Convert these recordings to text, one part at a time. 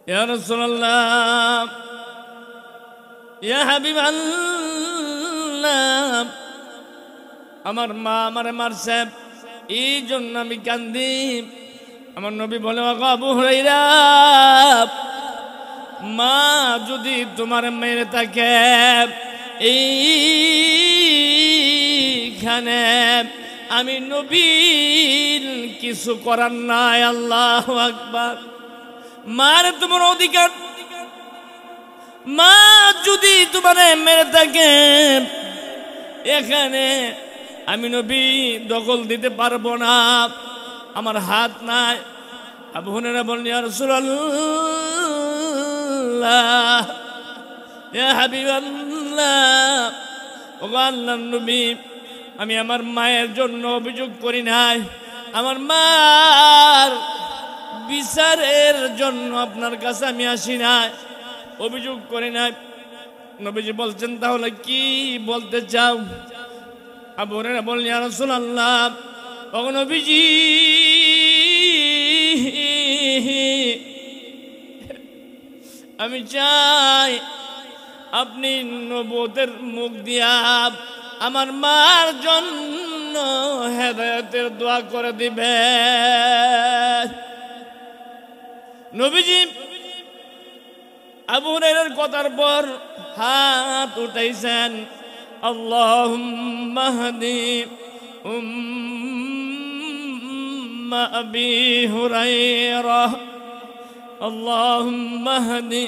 ইয়া রাসূলুল্লাহ, ইয়া হাবিবাল্লাহ, আমার মা আমারে মারছে, এই জন্য আমি কান্দি। আমার নবী বলে, ওগো আবু হুরায়রা, মা যদি তোমার মেরে থাকে এইখানে আমি নবীর কিছু করার নাই। আল্লাহু আকবার। মার তোমার অধিকার, মা যদি তোমার মেরে থাকে এখানে আমি নবী দখল দিতে পারবো না, আমার হাত নাই। আবু হুরায়রা বললেন, ইয়া রাসূলুল্লাহ, ইয়া হাবিবাল্লাহ, ওগো আল্লাহর নবী, আমি আমার মায়ের জন্য অভিযোগ করি নাই, আমার মার বিচারের জন্য আপনার কাছে আমি আসি নাই, অভিযোগ করি নাই। নবীজি বলছেন, তাহলে কি বলতে চাও? আবু হুরায়রা বললেন, ইয়া রাসূলুল্লাহ, ওগো নবীজি, আমি চাই আপনি নবুয়তের মুখ দিয়া আমার মার জন্য হেদায়েতের দোয়া করে দিবেন। নবীজি আবু হুরায়রার কথার পর হাত উঠাইছেন, আল্লাহুম্মা হদি উম্মা আবি হুরায়রা, আল্লাহুম্মা হদি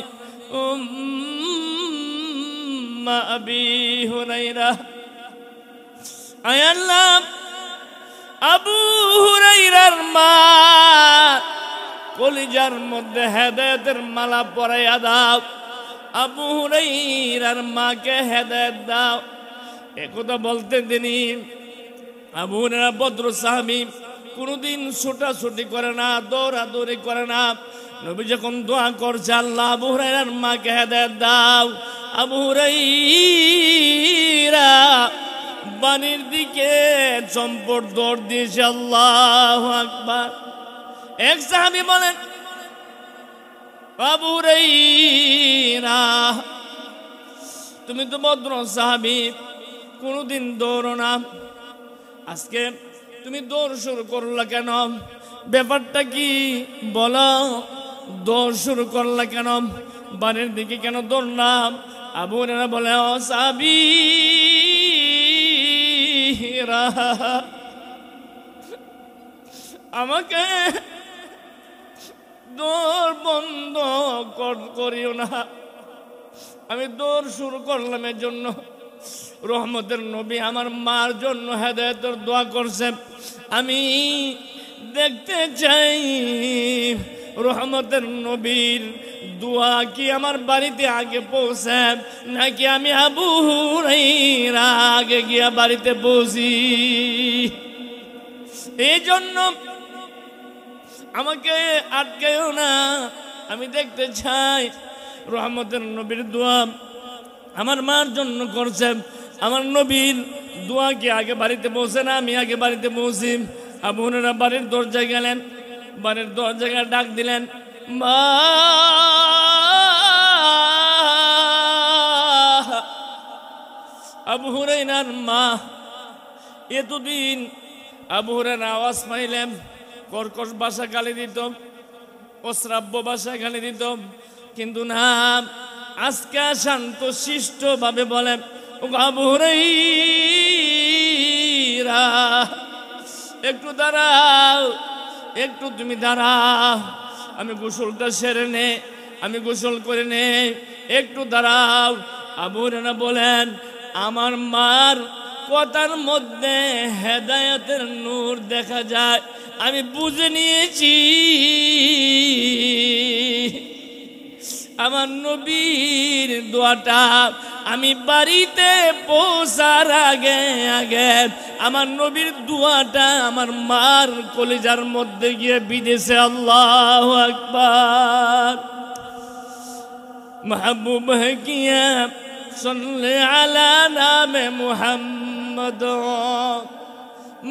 উম্মা আবি হুরায়রা। আয় আল্লাহ, আবু হুরায়রার মা কলিজার মধ্যে হেদায়েতের মালা পরাইয়া দাও, আবু হুরায়রার মাকে হেদায়েত দাও। একথা বলতে দিনি আবু হুরায়রা বদ্র সাহাবী, কোনদিন ছোটাছুটি করে না, দৌড়াদৌড়ি করে না। নবী যখন দোয়া করছে, আল্লাহ আবু হুরায়রার মাকে হেদায়েত দাও, আবু হুরায়রা বাণীর দিকে চম্পট দৌড় দিয়েছে। আল্লাহু আকবার। এক সাহাবী বলেন, আবু হুরায়রা, তুমি তো ভদ্র সাহাবী, কোনদিন দৌড়ো না, আজকে তুমি দৌড় শুরু করলা কেন? ব্যাপারটা কি বলো, দৌড় শুরু করলা কেন? বাড়ির দিকে কেন দৌড়লাম? আবু হুরায়রা বলে, ও সাহাবীরা, আমাকে দৌড় বন্ধ করিও না, আমি দৌড় শুরু করলাম এর জন্য রহমতের নবী আমার মার জন্য হেদায়েতের দোয়া করছে, আমি দেখতে চাই রহমতের নবীর দোয়া কি আমার বাড়িতে আগে পৌঁছে নাকি আমি আবু হুরায়রা আগে গিয়া বাড়িতে পৌঁছি। এই জন্য আমাকে আটকেও না, আমি দেখতে চাই রহমতের নবীর দোয়া আমার মার জন্য করছে, আমার নবীর দোয়া কি আগে বাড়িতে পৌঁছে না আমি আগে বাড়িতে পৌঁছি। আবু হুরায়রা বাড়ির দরজায় গেলেন, বাড়ির দরজায় ডাক দিলেন, মা। আবু হুরায়রার মা এতদিন আবু হুরায়রা আওয়াজ পাইলেন কর্কশ ভাষা গালি দিত, অশ্রাব্য ভাষা গালি দিত, কিন্তু না, আজকে শান্ত শিষ্ট ভাবে বলে, ও আবু হুরায়রা, একটু দাঁড়াও, একটু তুমি দাঁড়াও, আমি গোসলটা সেরে নে, আমি গোসল করে নে, একটু দাঁড়াও। আবু হুরায়রা বলেন, আমার মার কথার মধ্যে হেদায়েতের নূর দেখা যায়, আমি বুঝে নিয়েছি আমার নবীর দোয়াটা আমি বাড়িতে পৌঁছার আগে আগে আমার নবীর দোয়াটা আমার মার কলিজার মধ্যে গিয়ে বিদেশে। আল্লাহু আকবার। महबूब है किया सल्ले अला नाम मुहम्मद,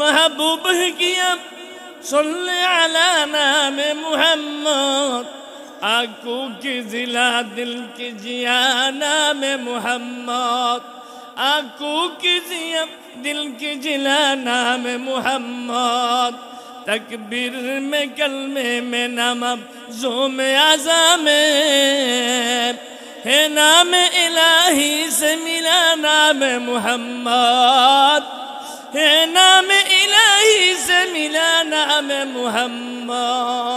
महबूब है किया सल्ले अला नाम मुहम्मद, आंखों की जिला दिल की जिया नाम मोहम्मद, आंखों की जिया दिल की जिला नाम मोहम्मद, तकबीर में कलमे में नाम ज़ूम आज़म है, नाम इलाही से मिला नाम मोहम्मद है, नाम इलाही से मिला नाम मोहम्मद।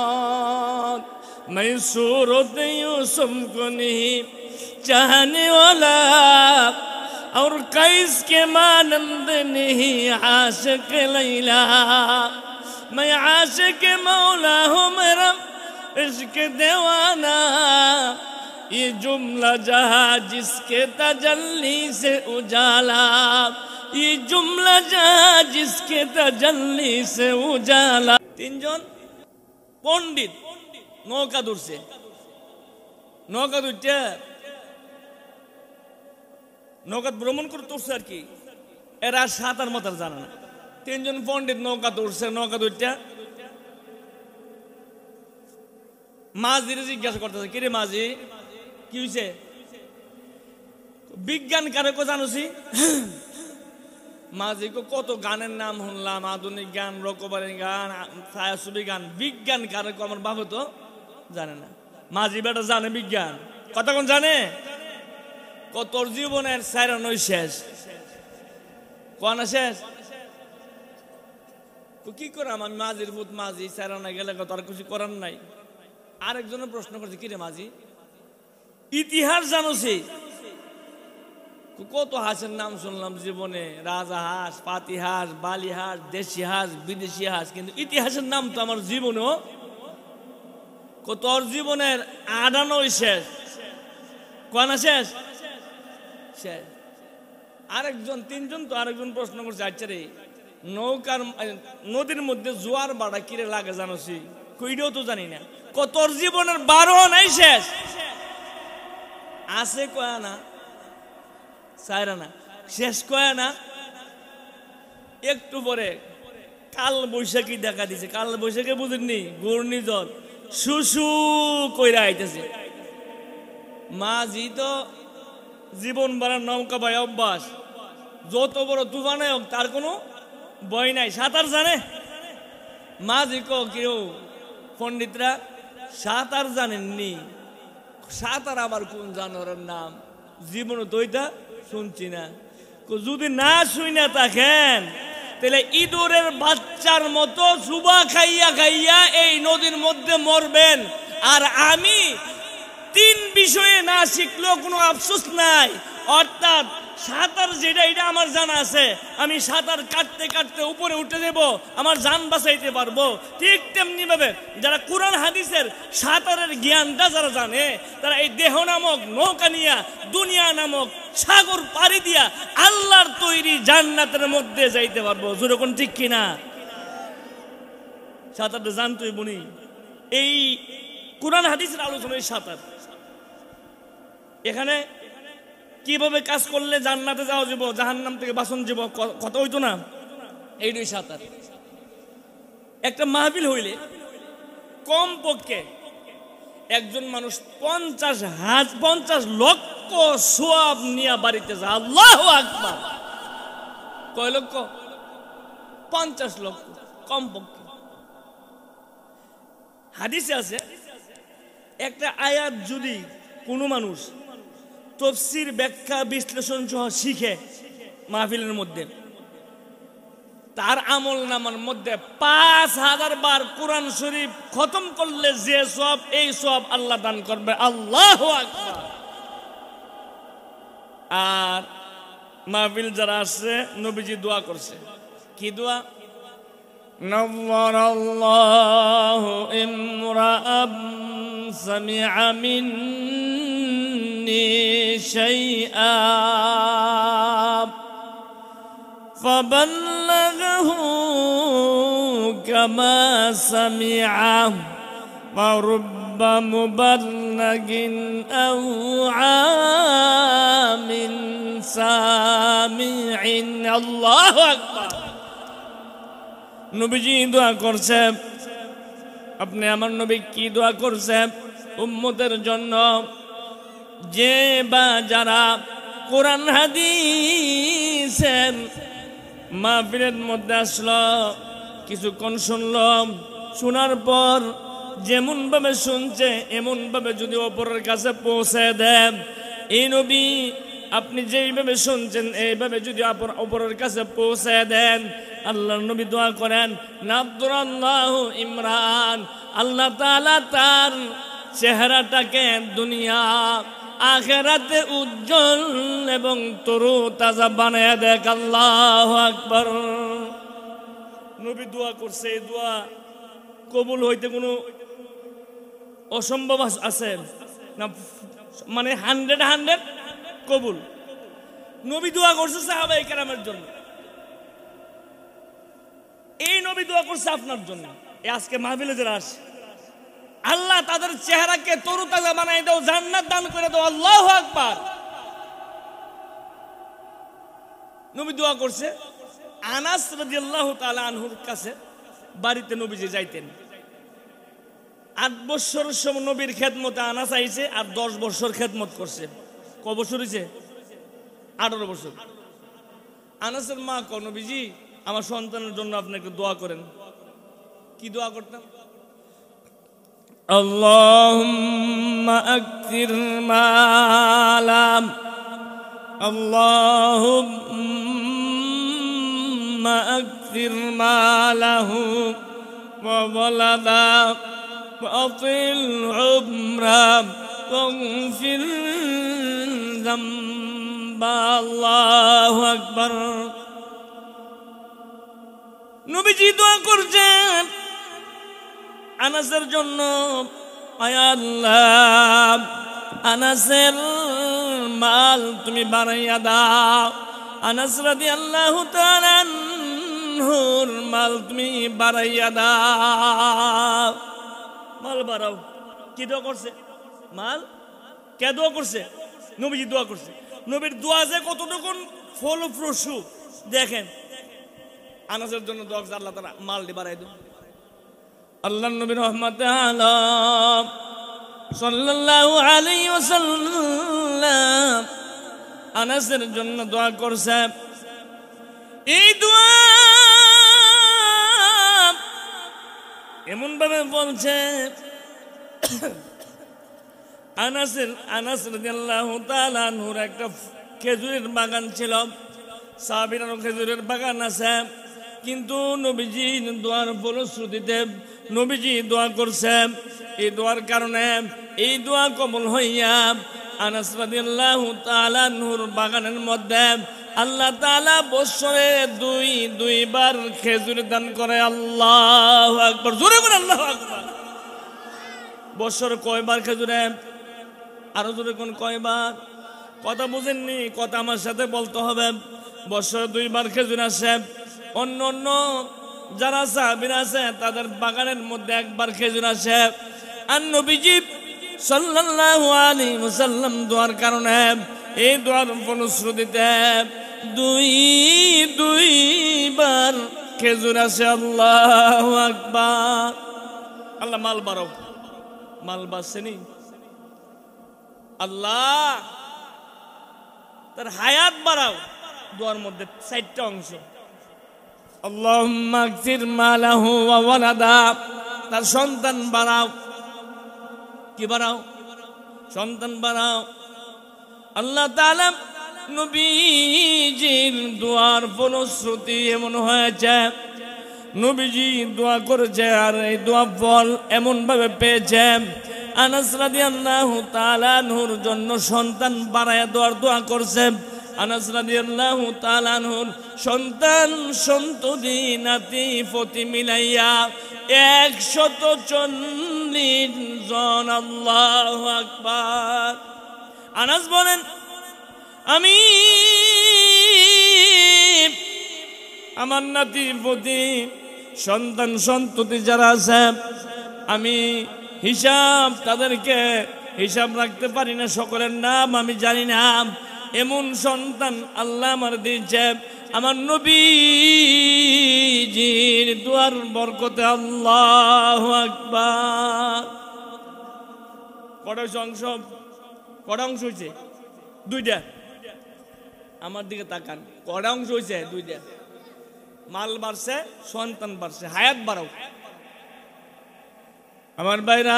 मैं सूरत यूसुफ को नहीं चाहने वाला और कैस के मानंद नहीं आशिक लैला, मैं आशिक मौला हूँ मेरा इश्क दीवाना, ये जुमला जहाँ जिसके तजल्ली से उजाला, ये जुमला जहाँ जिसके तजल्ली से उजाला। तीनजन पंडित नौका दूरছে, নৌকা দুইটা নৌকা ভ্রমণ করতে উঠছে আর কি, এরা সাঁতার মাতার জানে না। তিনজন পণ্ডিত নৌকা উঠছে, নৌকা দুইটা মাঝিরে জিজ্ঞাসা করতেছে, কিরে মাঝি কি হয়েছে? বিজ্ঞান কারকে জানোছি? মাঝি কত গানের নাম শুনলাম, আধুনিক গান, রকবারি গান, ছায়াছবি গান, বিজ্ঞান কারক আমার বাবা তো জানে না। মাঝি বেটা জানে বিজ্ঞান, কতক্ষণ জানে? তোর জীবনের সাইরানই শেষ, কোন শেষ? কি করাম আমি মাঝির ভূত, মাঝি সাইরানা গেলে তোর কিছু করার নাই। আরেকজনের প্রশ্ন করছে, কিরে মাঝি ইতিহাস জানোছি? কত হাঁসের নাম শুনলাম জীবনে, রাজা হাঁস, পাতি হাঁস, বালি হাঁস, দেশি হাঁস, বিদেশি হাঁস, কিন্তু ইতিহাসের নাম তো আমার জীবনেও। তোর জীবনের আডানোই শেষ, কোন শেষ? শেষ। আরেকজন, তিনজন তো আরেকজন প্রশ্ন করছে, আচ্ছা রে নৌকার নদীর মধ্যে জোয়ার বাড়া কিরে লাগে জানোছি? কইটাও তো জানি না। তোর জীবনের 12 নাই শেষ আছে কয়া না, সাইরা না শেষ কয়া না। একটু পরে কাল বৈশাখী দেখা দিছে। কাল বৈশাখী বুঝেননি? ঘূর্ণিঝড় শুশু কইরা আইতেছে। মাঝি তো জীবন ভরা নৌকা ভাই অভ্যাস, যত বড় তুফানে হোক তার কোনো ভয় নাই, সাঁতার জানে। মাঝি কেউ পণ্ডিতরা সাঁতার জানেননি, সাঁতার আবার কোন জানোয়ারের নাম জীবনে তো ওইটা শুনছি না। যদি না শুই না থাকেন তাহলে ইঁদুরের বাচ্চার মতো সুবা খাইয়া খাইয়া এই নদীর মধ্যে মরবেন। আর আমি 3 বিষয়ে না শিখলেও কোনো আফসোস নাই। অর্থাৎ সাঁতার যেটা, এটা আমার জানা আছে, আমি সাঁতার কাটতে কাটতে উপরে উঠে যাব, আমার জান বাঁচাইতে পারবো। ঠিক তেমনি ভাবে যারা কোরআন হাদিসের সাঁতারের জ্ঞানটা যারা জানে, তারা এই দেহ নামক নৌকা নিয়া দুনিয়া নামক সাগর পাড়ি দিয়া আল্লাহর তৈরি জান্নাতের মধ্যে যাইতে পারবো। যেরকম ঠিক কিনা? সাঁতারটা জানতোই বনি। এই কোরআন হাদিসের আলোচনায় সাঁতার, এখানে কিভাবে কাজ করলে জান্নাতে যাওয়া যাব, জাহান্নাম থেকে বাঁচন যাব, কথা হইতো না। এইটাই সাঁতার। একটা মাহফিল হইলে কমপক্ষে একজন মানুষ 50 লক্ষ সওয়াব নিয়ে বাড়িতে যায়। আল্লাহু আকবার। কয় লক্ষ? 50 লক্ষ কমপক্ষে। হাদিসে আছে একটা আয়াত যদি কোনো মানুষ তাফসীর, ব্যাখ্যা, বিশ্লেষণ সহ শিখে মাহফিলের মধ্যে, তার আমল নামার মধ্যে 5000 বার কোরআন শরীফ খতম করলে যে সওয়াব, এই সওয়াব আল্লাহ দান করবে। আল্লাহু আকবার। আর মাহফিল যারা আসছে, নবীজি দোয়া করছে। কি দোয়া? নওয়ারাল্লাহু ইমরাআম সামিআ মিন্নি শাইআ فبلغه كما سمعه ورب مبلغ أو عام سامع الله أكبر নবীজি দোয়া করছে। আপনি আমার নবী কি দোয়া করছে? উম্মতের জন্য যে বা যারা কোরআন হাদিসের মাহফিলের মধ্যে আসলো, কিছুক্ষণ শুনলাম, শোনার পর যেমন ভাবে শুনছে এমন ভাবে যদি অপরের কাছে পৌঁছে দেন, এই নবী আপনি যেইভাবে শুনছেন এইভাবে যদি অপরের কাছে পৌঁছে দেন, আল্লাহর নবী দোয়া করেন নাদরাল্লাহু ইমরান, আল্লাহ তাআলা তার চেহারাটাকে দুনিয়া আখিরাতে উজ্জ্বল এবং তরু তাজা বানায় দেখ। আল্লাহু আকবার। নবী দোয়া করছে, এই দোয়া কবুল হইতে কোনো অসম্ভব আছে না? মানে 100 কবুল। নবী দোয়া করছে সাহাবায়ে কেরামের জন্য, এই নবী দোয়া করছে আপনার জন্য। এই আজকে মাহফিলে যারা আসে, আল্লাহ তাদের চেহারাকে তরুতাজা বানাই দাও, জান্নাত দান করে দাও। আল্লাহু আকবার। নবী দোয়া করছে। আনাস রাদিয়াল্লাহু তাআলা আনহুর কাছে বাড়িতে নবীজি যাইতেন। 8 বছরের সময় নবীর খেদমতে আনাস আইছে, আর 10 বছর খেদমত করছে। ক বছর হইছে? 18 বছর। আনাসের মা কয়, নবীজি আমার সন্তানের জন্য আপনি একটু দোয়া করেন। কি দোয়া করতেন? আল্লাহুম্মা আকসির মালাম, আল্লাহুম্মা আকসির মালাহু ওয়া ওয়ালাদা ওয়া আতিল উমরা ওয়াগফির যামবা। আল্লাহু আকবার। নবীজি দোয়া করছেন আনাসের জন্য, আয় আল্লাহ আনাসের মাল তুমি বাড়াইয়া দাও, আনাস রাদিয়াল্লাহু তাআলা আনহুর মাল তুমি বাড়াইয়া দাও। মাল বাড়াও। কি দোয়া করছে? মাল কে দোয়া করছে? নবীজি দোয়া করছে। নবীর দোয়া যে কতটুকু ফলপ্রসূ দেখেন। আনাসের জন্য দোয়া করছে, আল্লাহ তাআলা মালটি বাড়াই দাও। আল্লাহর নবী রহমাতে আলম সাল্লাল্লাহু আলাইহি ওয়াসাল্লাম আনাসের জন্য দোয়া করছে। এই দোয়া এমন ভাবে বলছে, আনাস রাদিয়াল্লাহু তাআলা আনহুর একটা খেজুরের বাগান ছিল, সাহাবীরারও খেজুরের বাগান আছে, কিন্তু নবীজি দোয়ার ফলশ্রুতিতে নবীজি দোয়া করছে। এই দোয়ার কারণে এই দোয়া কবুল হইয়া আনাস রাদিয়াল্লাহু তাআলা আনহুর বাগানের মধ্যে আল্লাহ তাআলা বছরে দুইবার খেজুর দান করে। আল্লাহু আকবার। জোরে করে আল্লাহু আকবার। বছরে কয়বার খেজুরে? আরো জোরে কোন কয়বার? কথা বুঝেননি? কথা আমার সাথে বলতে হবে। বছরে 2 বার খেজুর আসে। অন্য অন্য যারা সাহাবীরা আছে তাদের বাগানের মধ্যে 1 বার খেজুর আসে। আর নবীজি সাল্লাল্লাহু আলাইহি ওয়াসাল্লাম দোয়ার কারণে এই দোয়ার ফলশ্রুতিতে দুইবার খেজুর আসে। আল্লাহু আকবার। আল্লাহ মাল বাড়াও। মাল বাড়ছেনি? আল্লাহ তার হায়াত বাড়াও। দোয়ার মধ্যে 4টা অংশ। আল্লাহুম্মা আকসির মালাহু ওয়া ওয়ালাদা, তার সন্তান বাড়াও। কি বাড়াও? সন্তান বাড়াও। আল্লাহ তাআলা নবীজির দোয়ার ফলশ্রুতি এমন হয়েছে, নবীজি দোয়া করেছে আর এই দোয়া ফল এমন ভাবে পেয়েছে। আনাস রাদিয়াল্লাহু তাআলা আনহুর জন্য সন্তান বাড়ায়া দোয়া করছে। আনাস রাদিয়াল্লাহু তাআলা আনহুর সন্তান সন্ততি নাতি পতি মিলাইয়া 140 জন। আল্লাহু আকবার। আনাস বলেন, আমি আমার নাতি পতি সন্তান সন্ততি যারা আছে আমি তাদেরকে হিসাব রাখতে পারি না, সকলের নাম আমি জানি না। এমন সন্তান আল্লাহ আমার দিয়েছে আমার নবীজির দোয়ার বরকতে। আল্লাহু আকবার। কটা অংশ, কটা অংশ হয়েছে? দুইটা। আমার দিকে তাকান, কটা অংশ হয়েছে? দুইটা। মাল বাড়ছে, সন্তান বাড়ছে, হায়াত বাড়াও। আমার ভাইরা,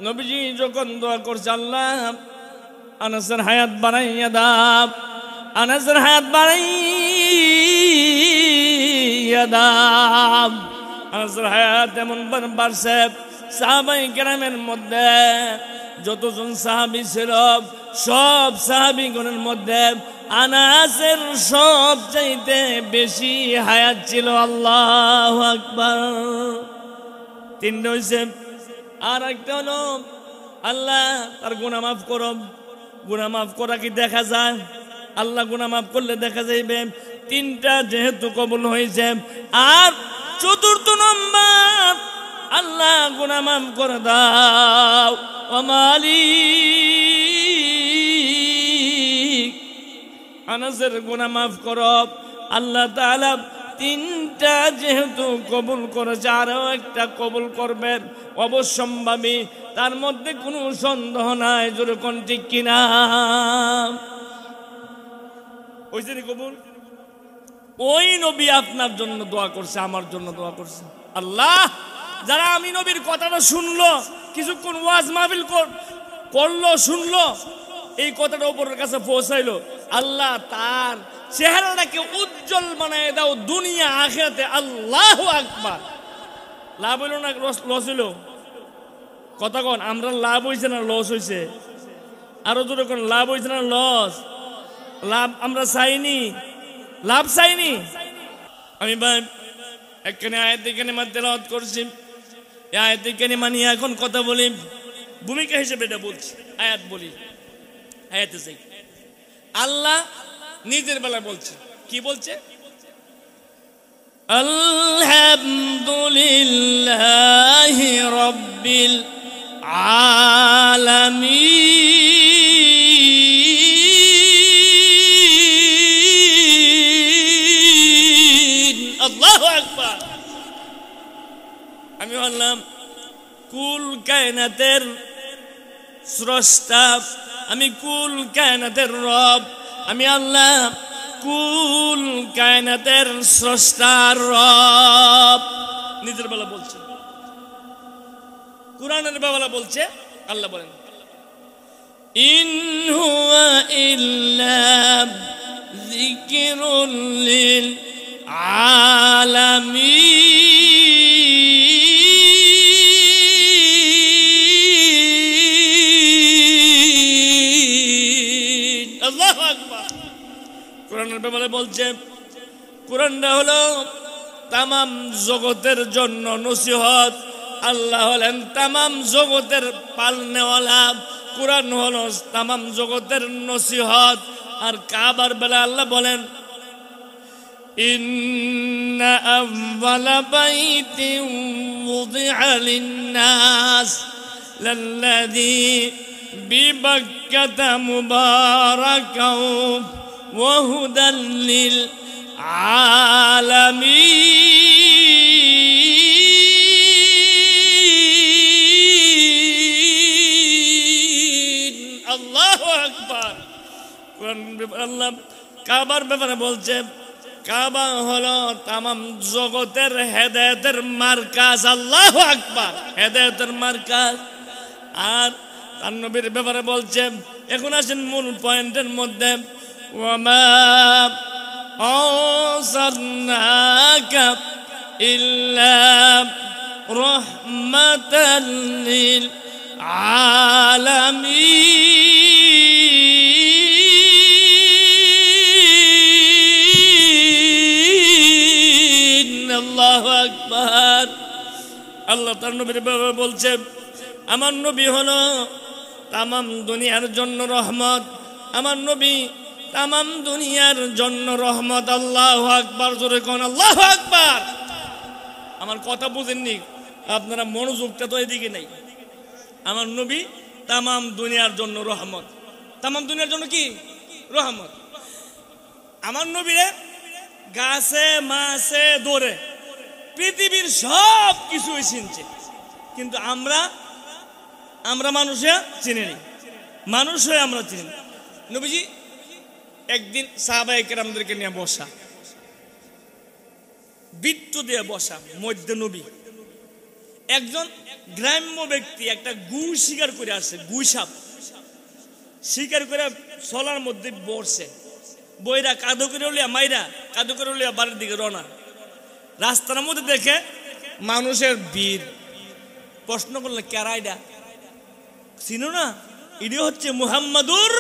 নবীজি যখন দোয়া করছে, আল্লাহ আনাসের হায়াত বাড়াইয়া দাও, আনাসের হায়াত বাড়াইয়া দাও। আনাসের হায়াত এমন বাড়ছে, সাহাবাই কেরামের মধ্যে যতজন সাহাবী ছিল সব সাহাবীগণের মধ্যে আনাসের সবচাইতে বেশি হায়াত ছিল। আল্লাহু আকবার। তিনটা হইছে। আর একটা হলো আল্লাহ তার গুনাহ মাফ করো। গুনাহ মাফ করা কি দেখা যায়? আল্লাহ গুনাহ মাফ করলে দেখা যাইবে। তিনটা যেহেতু কবুল হয়েছে। আর চতুর্থ নম্বর, আল্লাহ গুনাহ মাফ করে দাও ও মালিক, আনাসের গুনাহ মাফ করো। আল্লাহ তাআলা তিনটা যেহেতু কবুল করেছে, আরো একটা কবুল করবেন অবশ্যম্ভাবী, তার মধ্যে কোনো সন্দেহ নাই। জোরে কোন ঠিক কিনা? ওইছে কবুল। ওই নবী আপনার জন্য দোয়া করছে, আমার জন্য দোয়া করছে। আল্লাহ যারা আমি নবীর কথাটা শুনলো, কিছুক্ষণ ওয়াজ মাহফিল করলো, শুনলো, এই কথাটা উপরের কাছে পৌঁছাইলো, আল্লাহ তার চেহারাটাকে উজ্জ্বল বানায় দাও দুনিয়া আখিরাতে। আল্লাহু আকবার। লাভ হইল না লস হইল? কথা কোন, আমরা লাভ হইছে না লস হইছে? আরো জোরে কোন, লাভ হইছে না লস? লাভ আমরা চাইনি, লাভ চাইনি। আমি ভাই একখানে আয়াতে কারিমা তেলাওয়াত করছি। এই আয়াতে কারিমা নিয়ে এখন কথা বলি, ভূমিকা হিসেবে এটা বলছি। আয়াত বলি, আয়াতে চাই। আল্লাহ নিজের বেলা বলছে, কি বলছে? আলহামদুলিল্লাহি রাব্বিল আলামিন। আল্লাহু আকবার। আমি বললাম কুল কায়নাতের স্রষ্টা, আমি কুল কায়নাতের রব, আমি আল্লাহ কুল কায়নাতের স্রষ্টার রব। নিজের বেলা বলছে, কুরআনের বেলা বলছে। আল্লাহ বলেন ইন হুয়া ইল্লা যিকরুল লিল আলামিন। আল্লাহু আকবার। কোরআনের ব্যাপারে বলছে, কোরআনটা হলো তামাম জগতের জন্য নসিহত। আল্লাহ হলেন তামাম জগতের পালনেওয়ালা, কোরআন হলো তামাম জগতের নসিহত। আর কাবার বেলা আল্লাহ বলেন ইন্না আউয়ালা বাইতিন উযিআ লিন-নাস লাল্লাযী বিবাক্কাতা মুবারাকাও ওয়া হুদাল লিল আলামিন। আল্লাহু আকবার। কোরআন আল্লাহ কাবার ব্যাপারে বলছে, কাবা হলো তামাম জগতের হেদায়েতের মার্কাজ। আল্লাহু আকবার। হেদায়েতের মার্কাজ। আর তার নবীর ব্যাপারে বলছে, এখন আসেন মূল পয়েন্টের মধ্যে, ওয়ামা আরসালনাকা ইল্লা রাহমাতাল লিল আলামিন। আল্লাহু আকবার। আল্লাহ তার নবীর ব্যাপারে বলছে, আমার নবী হলো তামাম দুনিয়ার জন্য রহমত। আমার নবী তামাম দুনিয়ার জন্য রহমত। আল্লাহু আকবার। জোরে কোন আল্লাহু আকবার। আমার কথা বুঝেননি আপনারা, মনোযোগটা তো এদিকে নাই। আমার নবী তামাম দুনিয়ার জন্য রহমত। তামাম দুনিয়ার জন্য কি রহমত? আমার নবীরে গাছে মাছে দৌড়ে পৃথিবীর সব কিছুই চিনছে, কিন্তু আমরা আমরা মানুষে চিনি নি, মানুষ হয়ে আমরা চিনি। নবীজি একদিন সাহাবায়ে কেরামদেরকে নিয়ে বসা, বৃত্ত দিয়ে বসা, মধ্যে নবী। একজন গ্রাম্য ব্যক্তি একটা গু শিকার করে আসছে, গু সাপ শিকার করে ছলার মধ্যে বসছে, বইরা কাঁদো করে উলিয়া মাইরা কাঁদো করে উলিয়া বাড়ির দিকে রওনা। রাস্তার মধ্যে দেখে মানুষের ভিড়, প্রশ্ন করলে কেরাইডা চিনো না? ইডি হচ্ছে মুহাম্মাদুর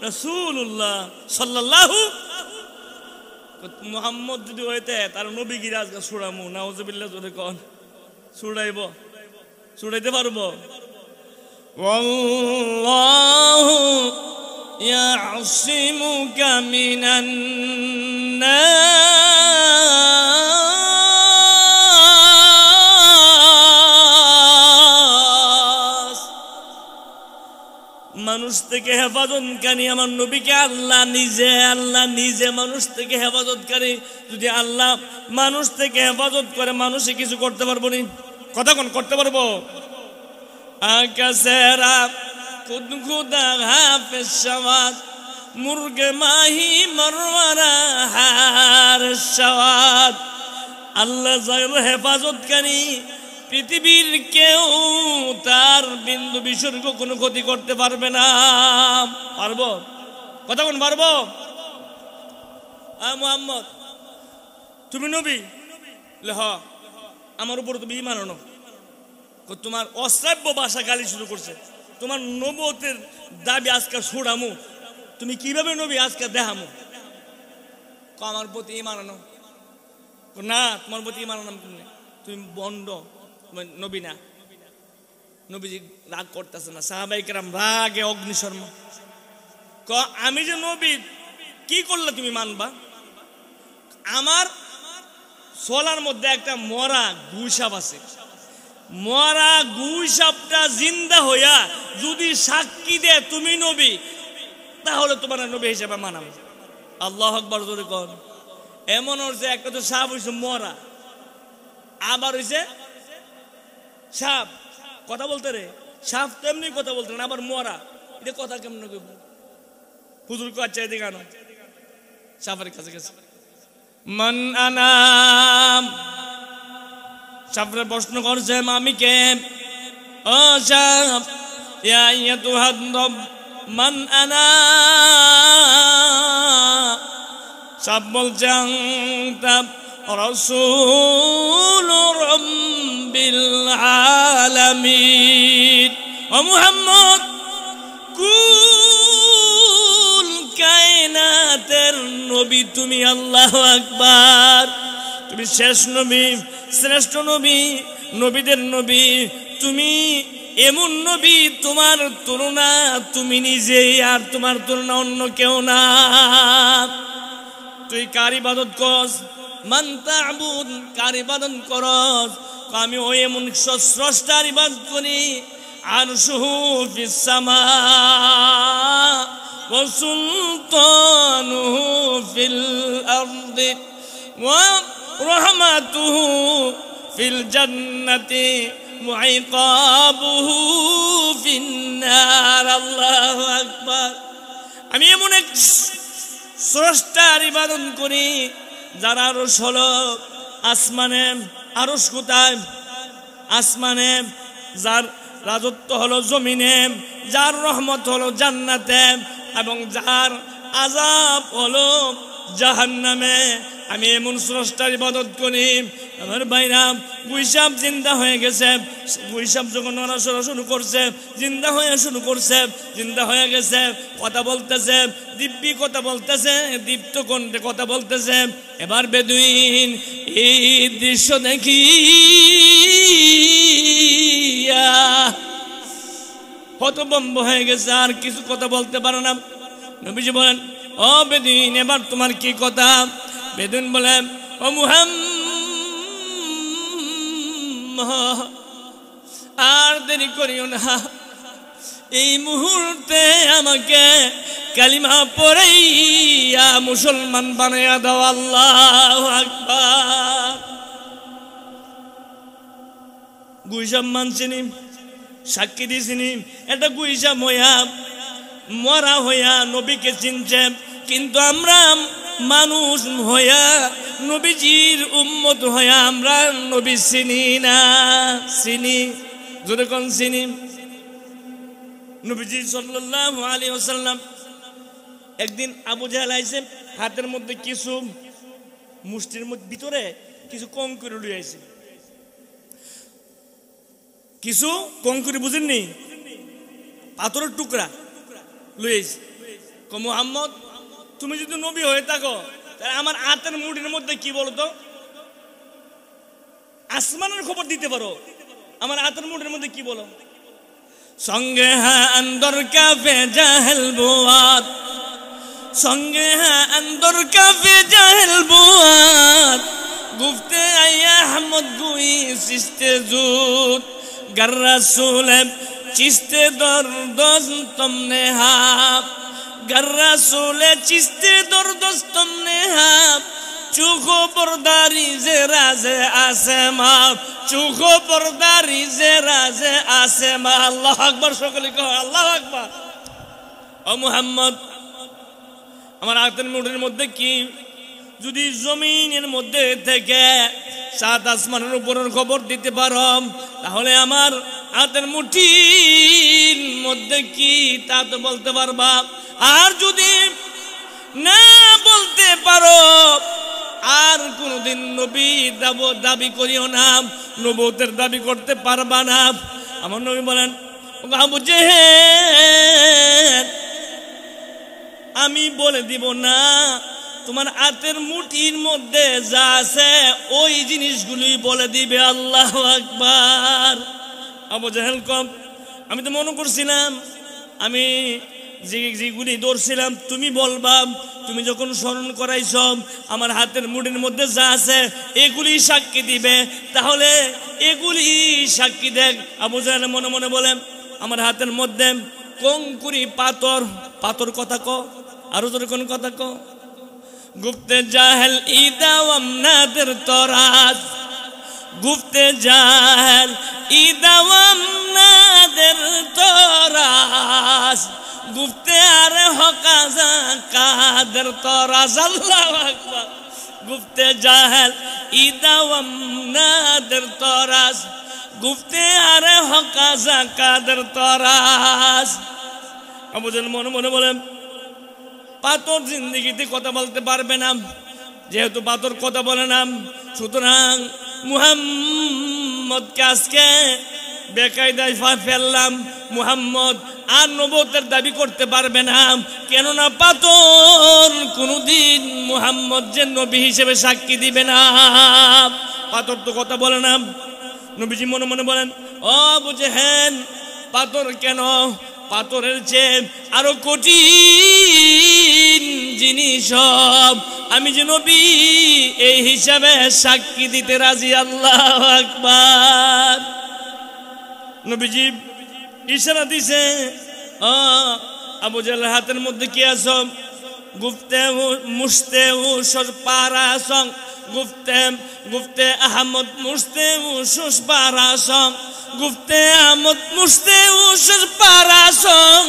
রাসূলুল্লাহ সাল্লাল্লাহু। মুহাম্মদ যদি হইতে তার নবী গিরা আজকে ছুড়ামু, নাউজুবিল্লাহ জোরে কোন ছুড়াইব, ছুড়াইতে পারবো? ওয়াল্লাহু ইয়াসিমুকা মিনান নাস। মানুষ থেকে হেফাজতকারী আমার নবীকে আল্লাহ নিজে মানুষ থেকে হেফাজতকারী। যদি আল্লাহ মানুষ থেকে হেফাজত করে, মানুষে কিছু করতে পারবো নি? কথা কোন করতে পারবো? আকাশেরা খুদ খুদা হাফেজ শাওয়াত, মুরগে মাহি মরওয়ারা হার শাওয়াত। আল্লাহ যার হেফাজতকারী, পৃথিবীর কেউ তার বিন্দু বিসর্গ কোনো ক্ষতি করতে পারবে না। পারবো? কথা কোন পারবো? মুহাম্মদ তুমি নবী? হ, আমার উপর তুমি ঈমান আনো। তোমার অশ্রাব্য ভাষা গালি শুরু করছে, তোমার নবুয়তের দাবি আজকে ছুড়ামু, তুমি কিভাবে নবী আজকে দেখামু? আমার প্রতি ঈমান আনো। না, তোমার প্রতি ঈমান আনাম কেমনে? তুমি বন্ড, নবী না। নবীজি রাগ করতেছে না, সাহাবায়ে কেরাম রাগে অগ্নিশর্মা। আমি যে নবী, কি করলে তুমি মানবা? আমার সোলার মধ্যে একটা মরা গুইসাপ আছে, মরা গুইসাপটা জিন্দা হইয়া যদি সাক্ষী দেয় তুমি নবী, তাহলে তোমার নবী হিসেবে মানাবো। আল্লাহু আকবার জোরে কর। এমন হচ্ছে একটা তো সাপ হইছে মরা, আবার হইছে সাপ কথা বলতে রে, সাপ তো এমনি কথা বলতে না, আবার মরা, এটা কথা কেমন কইব? হুজুর কো আচ্ছা এদিকে আনো, সাপের কাছে গেছে। মান আনাম, সাপরে প্রশ্ন করছে আমি কে? ও সাপ, ইয়া আইয়াতুহাদ রব মান আনা। সাপ বলছে আনতা রাসূল রাব্বিল আলামিন। ও মুহাম্মদ, কুল কায়নাতের নবী তুমি। আল্লাহু আকবার। তুমি শেষ নবী, শ্রেষ্ঠ নবী, নবীদের নবী তুমি। এমন নবী তোমার তুলনা তুমি নিজেই, আর তোমার তুলনা অন্য কেউ না। তুই কার ইবাদত করস? মান তা'বুদ, কার ইবাদত করস? আমি ওই এমন স্রষ্টার ইবাদত করি। আরশুহু ফিস সামা ওয়া সুলতানুহু ফিল আরদি ওয়া রাহমাতুহু ফিল জান্নাতি ওয়া ইকাবুহু ফিন নার। আল্লাহু আকবার। আমি এমন এক স্রষ্টার ইবাদত করি যার আরশ হলো আসমানে। আরশ কোথায়? আসমানে। যার রাজত্ব হলো জমিনে, যার রহমত হলো জান্নাতে, এবং যার আযাব হলো জাহান্নামে। আমি এমন স্রষ্টার ইবাদত করি। আমার ভাইরা, গুইসাপ জিন্দা হয়ে গেছে। গুইসাপ যখন নড়াচড়া শুরু করছে, জিন্দা হয়ে শুরু করছে, জিন্দা হয়ে গেছে, কথা বলতেছে, দিব্যি কথা বলতেছে, দীপ্ত কণ্ঠে কথা বলতেছে। এবার বেদুইন এই দৃশ্য দেখি হতভম্ব হয়ে গেছে, আর কিছু কথা বলতে পারে না। নবীজি বলেন, ও বেদুইন, এবার তোমার কি কথা? বেদুইন বলেন, ও মুহাম্মদ, আর দেরি করিও না, এই মুহূর্তে আমাকে কালিমা পড়াইয়া মুসলমান বানাইয়া দাও। আল্লাহু আকবার। গুইসাপ মানছিনি, সাক্ষী দিছিনি, এটা গুইসা ময়া মরা হইয়া নবীকে চিনছে, কিন্তু আমরা মানুষ হইয়া নবীজির উম্মত হইয়া আমরা নবী চিনি না। চিনি জোরে কোন চিনি? নবীজি সাল্লাল্লাহু আলাইহি ওয়াসাল্লাম একদিন আবু জাহেল আইছে, হাতের মধ্যে কিছু মুষ্টির ভিতরে কিছু কঙ্করি লুই আইছে, কিছু কঙ্করি, বুঝেননি, পাথরের টুকরা লুই আইছে। মুহাম্মদ, তুমি যদি নবী হয়ে থাকো তাহলে আমার হাতের মুঠির মধ্যে কি বলতো, আসমানের খবর দিতে পারো, আমার হাতের মুঠির মধ্যে কি বলো? সঙ্গে হ্যাঁ অন্দর কাফে জাহেল বুয়াত, সঙ্গে হ্যাঁ অন্দর কাফে জাহেল বুয়াত, গুফতে আয়া আহমদ গুই সিস্তে জুত, गर रसूल चिस्ते दर्दोस तुमने हाप, गर रसूल चिस्ते दर्दोस तुमने हाप, चूखो बरदारी जे राजे आसमा, चूखो बरदारी जे राजे आसमा। अल्लाह अकबर, সকলে কও আল্লাহু আকবার। ও মুহাম্মদ, আমার হাতের মুঠির মধ্যে কি? যদি জমিনের মধ্যে থেকে সাত আসমানের উপরের খবর দিতে পারো তাহলে আমার হাতের মুঠির মধ্যে কি তা তো বলতে পারবা। আর যদি না বলতে পারো আর কোনদিন নবী দাবি করিও না, নবুয়তের দাবি করতে পারবা না। আমার নবী বলেন, আবু জেহেল, আমি বলে দিব না, তোমার হাতের মুঠির মধ্যে যা আছে ওই জিনিসগুলি বলে দিবে। আল্লাহু আকবার। আবু জাহেল কম, আমি তো মনে করছিলাম আমি যেগুলি ধরছিলাম তুমি বলবা, তুমি যখন স্মরণ করাইছ আমার হাতের মুঠির মধ্যে যা আছে এগুলি সাক্ষী দিবে, তাহলে এগুলি সাক্ষী দেখ। আবু জাহেল মনে মনে বলে, আমার হাতের মধ্যে কঙ্কুরি পাথর, পাথর কথা ক, আরো তোর কোন কথা ক? গুফতে জাহেল ইদাওয়াম নাদের তরাজ, গুফতে জাহেল ইদাওয়াম নাদের তরাজ, গুফতে আরে হকাজা কাদের তরাজ। আল্লাহু আকবার। গুফতে জাহেল ইদাওয়াম নাদের তরাজ, গুফতে আরে হকাজা কাদের তরাজ। আবু জাহেল মনে মনে বলেন, পাথর জিন্দেগিতে কথা বলতে পারবে না, যেহেতু পাথর কথা বলে না, সুতরাং মুহাম্মদকে আজকে বেকায়দায় ফেললাম। মুহাম্মদ আর নবুয়তের দাবি করতে পারবে না, কেননা পাথর কোনদিন মুহাম্মদ যে নবী হিসেবে সাক্ষী দিবে না, পাথর তো কথা বলে না। নবীজি মনে মনে বলেন, ও আবু জেহেল, পাথর কেন? পাথরের চেয়ে আরো কঠিন জিনিস আমি যে নবী এই হিসাবে সাক্ষী দিতে রাজি। আল্লাহু আকবার। নবীজি ইশারা দিছে, আবু জাহেলের হাতের মধ্যে কি আছে? গুফতে মুস্তে উসর পারাসং, গুফতে গুফতে আহমদ মুস্তে উসুস পারাসং, গুফতে আহমদ মুস্তে উসুস পারাসং,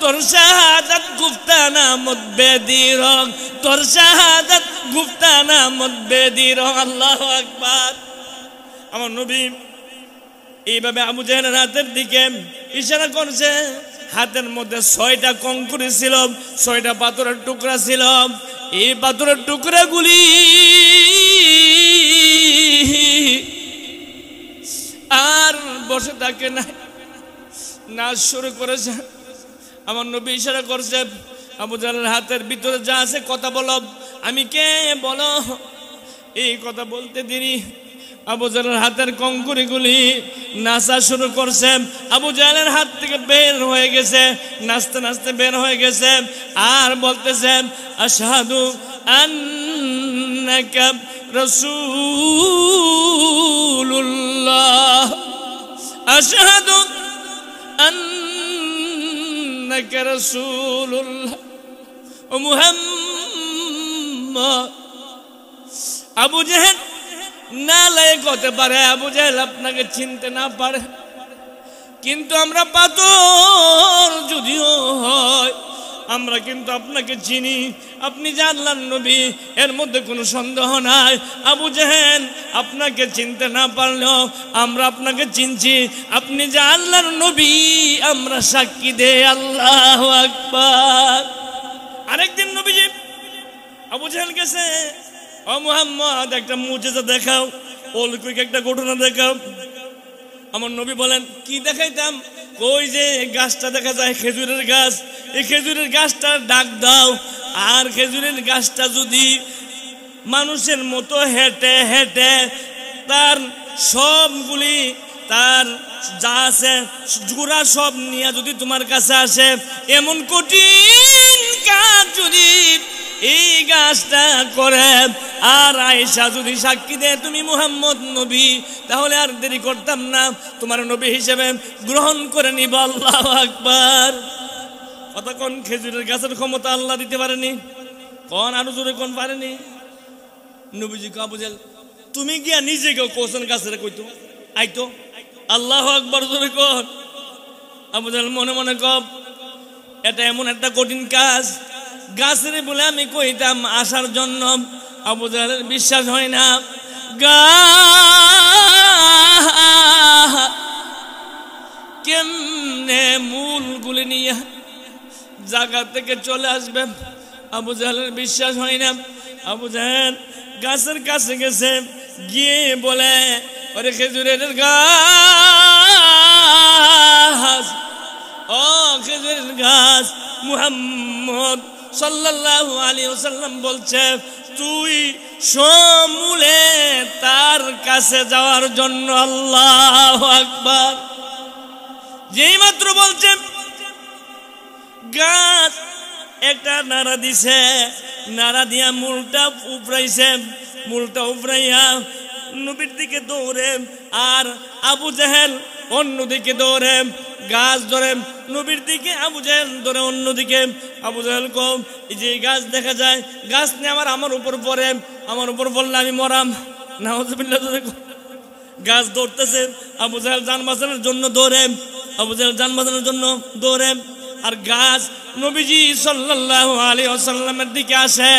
তোর শাহাদাত গুফতানা মুদবেদিরং, তোর শাহাদাত গুফতানা মুদবেদিরং। আল্লাহু আকবার। আমার নবী এইভাবে আবু জাহেলের হাতের দিকে ইশারা করছে। হাতের মধ্যে 6টা কঙ্কুরি ছিল, 6টা পাথরের টুকরা ছিল। এই পাথরের টুকরাগুলি আর বসে থাকে না, নাচ শুরু করেছে। আমার নবী ইশারা করছে, আবু জাহেলের হাতের ভিতরে যা আছে কথা বলো। আমি কে বলো? এই কথা বলতে দেরি আবু জাহেলের হাতের কঙ্কুরিগুলি নাচা শুরু করছে। আবু জাহেলের হাত থেকে বের হয়ে গেছে, নাচতে নাচতে বের হয়ে গেছে, আর বলতেছে, আশহাদু আন্নাকা রাসূলুল্লাহ, আশহাদু আন্নাকা রাসূলুল্লাহ। ও মুহাম্মদ, আবু জাহেল না লায়ক হতে পারে, আবু জাহেল আপনাকে চিনতে না পারে, কিন্তু আমরা পাথর যদিও হয়, আমরা কিন্তু আপনাকে চিনি, আপনি যে আল্লাহর নবী, এর মধ্যে কোনো সন্দেহ নাই। আবু জেহেল আপনাকে চিনতে না পারলেও আমরা আপনাকে চিনছি, আপনি যে আল্লাহর নবী আমরা সাক্ষী দেই। আল্লাহু আকবার। আরেকদিন নবীজি আবু জেহেল গেছে, ও মুহাম্মদ একটা মুজিজা দেখাও, অলৌকিক একটা ঘটনা দেখাও। আমার নবী বলেন, কি দেখাইতাম? কই যে গাছটা দেখা যায় খেজুরের গাছ, এই খেজুরের গাছটা ডাক দাও, আর খেজুরের গাছটা যদি মানুষের মতো হেঁটে হেঁটে তার সবগুলি, তার যা আছে গুড়া সব নিয়ে যদি তোমার কাছে আসে, এমন কঠিন কাজ যদি এই গাছটা করে, আর আয়েশা যদি সাক্ষী দেয় তুমি মুহাম্মদ নবী, তাহলে আর দেরি করতাম না, তোমার নবী হিসেবে গ্রহণ করে নিব। আল্লাহু আকবার। কতক্ষণ খেজুরের গাছের ক্ষমতা আল্লাহ দিতে পারেনি? কোন আরো জোরে কোন পারেনি? নবীজি আবু জেহেল তুমি গিয়া নিজে কেউ কোসেন গাছের কইতো আইতো। আল্লাহু আকবার জোরে কোন। আবু জেহেল মনে মনে কব, এটা এমন একটা কঠিন কাজ, গাছের বলে আমি কইতাম আসার জন্য। আবু জেহেলের বিশ্বাস হয় না, কেমনে মূলগুলি নিয়ে জায়গা থেকে চলে আসবে। আবু জেহেলের বিশ্বাস হয় না। আবু জেহেল গাছের কাছে গেছে, গিয়ে বলে, ওরে খেজুরের গাছ, ও খেজুরের গাছ, মুহাম্মদ সাল্লাল্লাহু আলাইহি ওয়াসাল্লাম বলছে তুই সমূলে তার কাছে যাওয়ার জন্য। আল্লাহু আকবার। যেই মাত্র বলছে, গাছ একটা নাড়া দিছে, নাড়া দিয়া মূলটা উপরাইছে, মূলটা উপরাইয়া নবীর দিকে দৌড়ে, আর আবু জেহেল অন্যদিকে দৌড়ে, গাছ ধরে নবীর দিকে, আবু জেহেল ধরে অন্যদিকে। আবু জেহেল কম, এই যে গাছ দেখা যায়, গাছ নিয়ে আমার উপর পড়ে, আমার উপর পড়লে আমি মরাম। নাউযুবিল্লাহ। গাছ দৌড়তেছে, আবু জেহেল জান বাঁচানোর জন্য দৌড়ে, আবু জেহেল জান বাঁচানোর জন্য দৌড়ে, আর গাছ নবীজি সাল্লাল্লাহু আলাইহি ওয়াসাল্লামের দিকে আসে,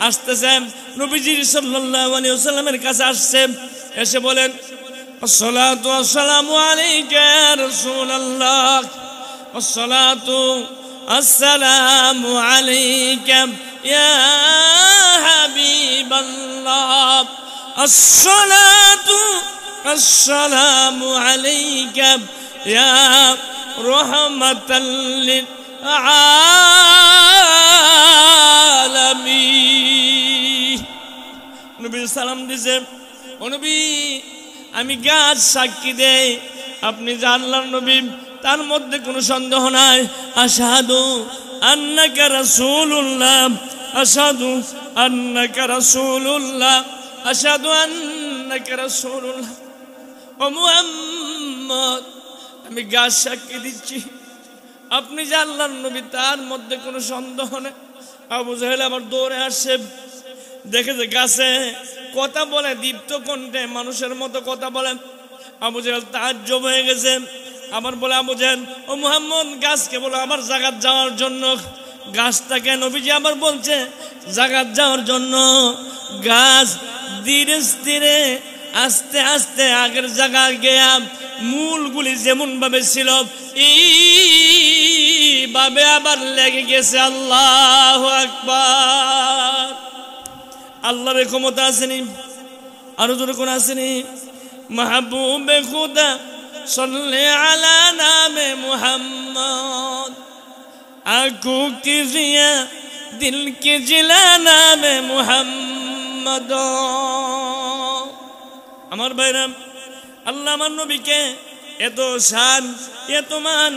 আসতেছে, নবীজি সাল্লাল্লাহু আলাইহি ওয়াসাল্লামের কাছে আসছে, এসে বলেন, আসসালাতু ওয়াসসালামু আলাইকা ইয়া রাসূলুল্লাহ, আসসালাতু আসসালামু আলাইকা ইয়া হাবিবাল্লাহ, আসসালাতু আসসালামু আলাইকা ইয়া রাহমাতাল লিল আলামিন। নবী সালাম দিছে, ও নবী আমি গাছ সাক্ষী দেই আপনি যে আল্লাহর নবী, তার মধ্যে কোনো সন্দেহ নাই। আশহাদু আন্নাকা রাসূলুল্লাহ, আশহাদু আন্নাকা রাসূলুল্লাহ, আশহাদু আন্নাকা রাসূলুল্লাহ। ও মুহাম্মদ আমি গাছ সাক্ষী দিচ্ছি আপনি যে আল্লাহর নবী, তার মধ্যে কোনো সন্দেহ নেই। আবু জেহেল আবার দৌড়ে আসে, দেখে যে গাছে কথা বলে, দীপ্ত কণ্ঠে মানুষের মতো কথা বলে। আবু জেহেল তাজ্জব হয়ে গেছে, আবার বলে, আবু জেহেল ও মুহাম্মদ গাছকে বলো আমার জাগাত যাওয়ার জন্য। গাছটাকে নবীজি আবার বলছে জাগাত যাওয়ার জন্য। গাছ ধীরে ধীরে আস্তে আস্তে আগের জায়গা গিয়া মূলগুলি যেমন ভাবে ছিল এইভাবে আবার লেগে গেছে। আল্লাহু আকবার। আল্লাহর ক্ষমতা আসেনি? আরো জোরে কোন আসেনি? মাহবুবে খুদা সল্লে আলা নামে মুহাম্মদ, আঁখো কি জিয়া দিল কি জিলা নামে মুহাম্মদ। আমার ভাইরা, আল্লাহ আমার নবীকে এত শান, এত মান,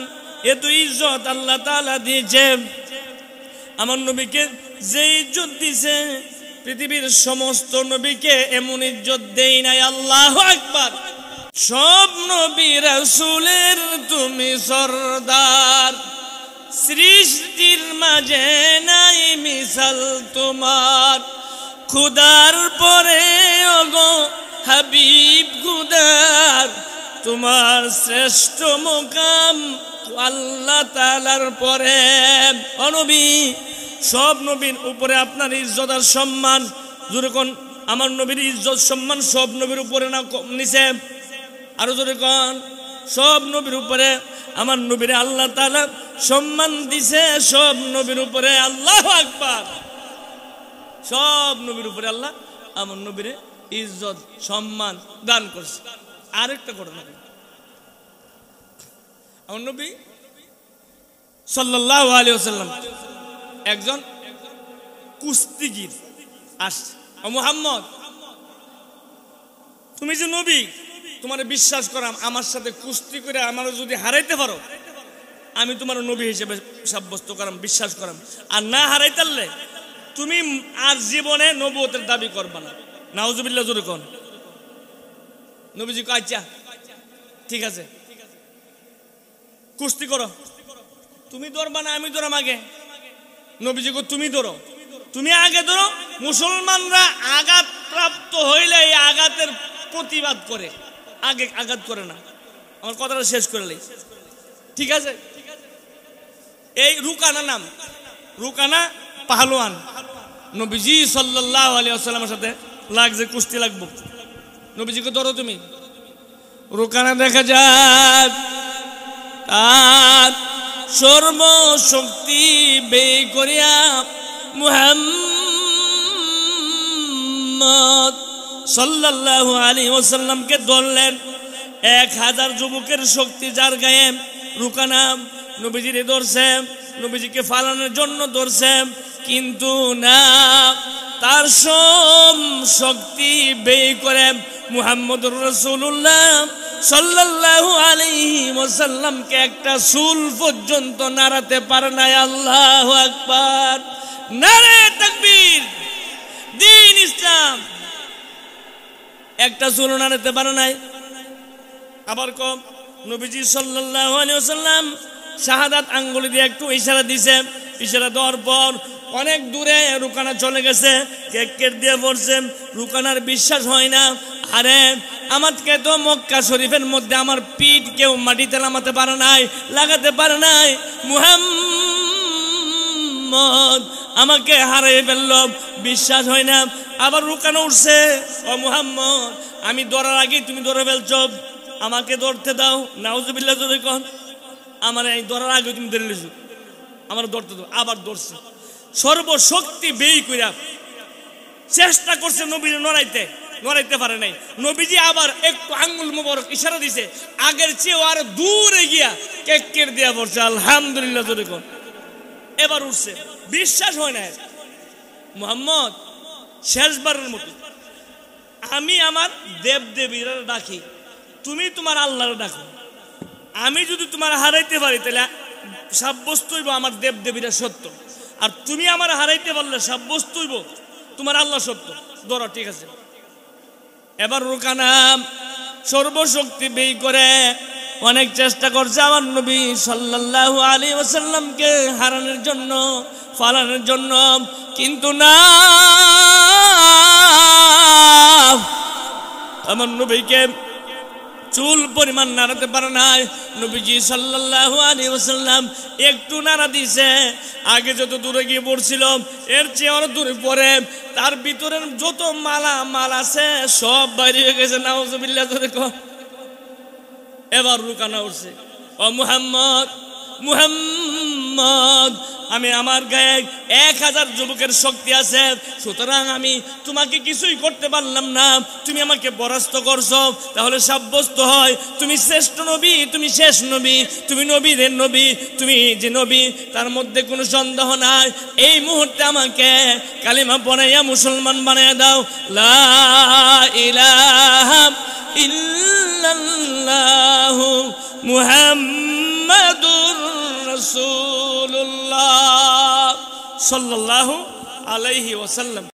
এত ইজ্জত আল্লাহ তাআলা দিয়েছে। আমার নবীকে যে ইজ্জত দিয়েছে পৃথিবীর সমস্ত নবীকে এমন ইজ্জত দেই নাই। আল্লাহু আকবার। সব নবী রাসূলের তুমি সরদার, সৃষ্টির মাঝে নাই মিসাল তোমার। খুদার পরে ওগো হাবিব খুদার, তোমার শ্রেষ্ঠ মুকাম আল্লাহ তাআলার পরে। ও নবী, সব নবীর উপরে আপনার ইজ্জত আর সম্মান, যেরকম আমার নবীর ইজ্জত সম্মান সব নবীর উপরে না নিচে? আরো জোরে কোন, সব নবীর উপরে আমার নবীরে আল্লাহ তাআলা সম্মান দিছে, সব নবীর উপরে। আল্লাহু আকবার। সব নবীর উপরে আল্লাহ আমার নবীরে ইজ্জত সম্মান দান করছে। আরেকটা ঘটনা, আমার নবী সাল্লাল্লাহু আলাইহি ওয়াসাল্লাম একজন কুস্তিগীর আসছে। ও মুহাম্মদ, তুমি যে নবী, তোমার বিশ্বাস করাম, আমার সাথে কুস্তি করে আমার যদি হারাইতে পারো, আমি তোমার নবী হিসেবে সাব্যস্ত করাম, বিশ্বাস করাম। আর না হারাইতারলে তুমি আর জীবনে নবুয়তের দাবি করবা না। নাউজুবিল্লাহ জোরে কোন। নবীজি কয়, আচ্ছা ঠিক আছে, কুস্তি করো। তুমি ধরবা না আমি ধরাম আগে? নবীজি কো, তুমি ধরো, তুমি আগে ধরো। মুসলমানরা আঘাত প্রাপ্ত হইলে এই আঘাতের প্রতিবাদ করে, আগে আঘাত করে না। আমার কথাটা শেষ করে লাই, ঠিক আছে? এই রুকানা নাম, রুকানা পাহলোয়ান, নবীজি সাল্লাল্লাহু আলাইহি ওয়াসাল্লামের সাথে লাগছে, কুস্তি লাগবো। নবীজিকে ধরো তুমি। রুকানা দেখা যায় তার সর্বশক্তি ব্যয় করিয়া মুহাম্মদ সাল্লাল্লাহু আলাইহি ওয়াসাল্লামকে ধরলেন। 1000 যুবকের শক্তি যার গায়ে। রুকানা নবীজিরে ধরছে, নবীজিকে ফালানোর জন্য ধরছে, কিন্তু না, তার সব শক্তি ব্যয় করে মুহাম্মদুর রাসূলুল্লাহ সাল্লাল্লাহু আলাইহি ওয়াসাল্লামকে একটা চুল পর্যন্ত নাড়াতে পারে নাই। আল্লাহু আকবার, নারে তাকবীর। দ্বীন ইসলাম একটা চুল নাড়াতে পারে নাই। আবার কম, নবীজি সাল্লাল্লাহু আলাইহি ওয়াসাল্লাম শাহাদাত আঙ্গুলি দিয়ে একটু ইশারা দিছে। ইশারা দেওয়ার পর অনেক দূরে রুকানা চলে গেছে, কেক দিয়ে পড়ছে। রুকানার বিশ্বাস হয় না, আরে আমাকে তো মক্কা শরীফের মধ্যে আমার পিঠ কেউ মাটিতে নামাতে পারে নাই, লাগাতে পারে নাই। মুহাম্মদ আমাকে হারিয়ে ফেলল, বিশ্বাস হয় না। আবার রুকানা উঠছে, ও মুহাম্মদ, আমি ধরার আগে তুমি ধরে ফেলছো, আমাকে ধরতে দাও। নাউজুবিল্লাহ জোরে কোন। আমার এই ধরার আগে তুমি ধরে লিছো, আমার ধরতে দাও। আবার ধরছে, সর্বশক্তি ব্যয় কইরা চেষ্টা করছে নবীরে নড়াইতে, নড়াইতে পারে নাই। নবীজি আবার একটু আঙ্গুল মোবারক ইশারা দিছে, আগের চেয়ে আর দূরে গিয়া কেকের দিয়া পড়ছে। আলহামদুলিল্লাহ জোরে কোন। এবার উঠছে, বিশ্বাস হয় না। মুহাম্মদ, শেষবারের মতো আমি আমার দেব দেবীরা ডাকি, তুমি তোমার আল্লাহর ডাকো। আমি যদি তোমার হারাইতে পারি তাহলে সাব্যস্ত হইব আমার দেব দেবীরা সত্য, আর তুমি আমার হারাইতে পারলে সাব্যস্ত হইব তোমার আল্লাহ সত্য। ধরো, ঠিক আছে। এবার রুকানা সর্বশক্তি ব্যয় করে অনেক চেষ্টা করছে আমার নবী সাল্লাল্লাহু আলাইহি ওয়াসাল্লামকে হারানোর জন্য, ফালানোর জন্য, কিন্তু না, আমার নবীকে চুল পরিমাণ নাড়াতে পারে নাই। নবীজি সাল্লাল্লাহু আলাইহি ওয়াসাল্লাম একটু নাড়া দিছে, আগে যত দূরে গিয়ে পড়ছিল এর চেয়ে আরো দূরে পড়ে তার ভিতরের যত মাল আছে সব বাইরে হয়ে গেছে। নাউজুবিল্লাহ জোরে কর। এবার রুকানা উঠছে, ও মুহাম্মদ, মুহাম্মদ, আমি আমার গায়ে 1000 যুবকের শক্তি আছে, সুতরাং আমি তোমাকে কিছুই করতে পারলাম না। তুমি আমাকে পরাস্ত করছো, তাহলে সাব্যস্ত হয় তুমি শ্রেষ্ঠ নবী, তুমি শেষ নবী, তুমি নবীদের নবী, তুমি যে নবী তার মধ্যে কোনো সন্দেহ নাই। এই মুহূর্তে আমাকে কালিমা পড়াইয়া মুসলমান বানিয়ে দাও। লা ইলাহা ইল্লাল্লাহু মুহাম্মাদুর রাসূলুল্লাহ সাল্লাল্লাহু আলাইহি ওয়াসাল্লাম।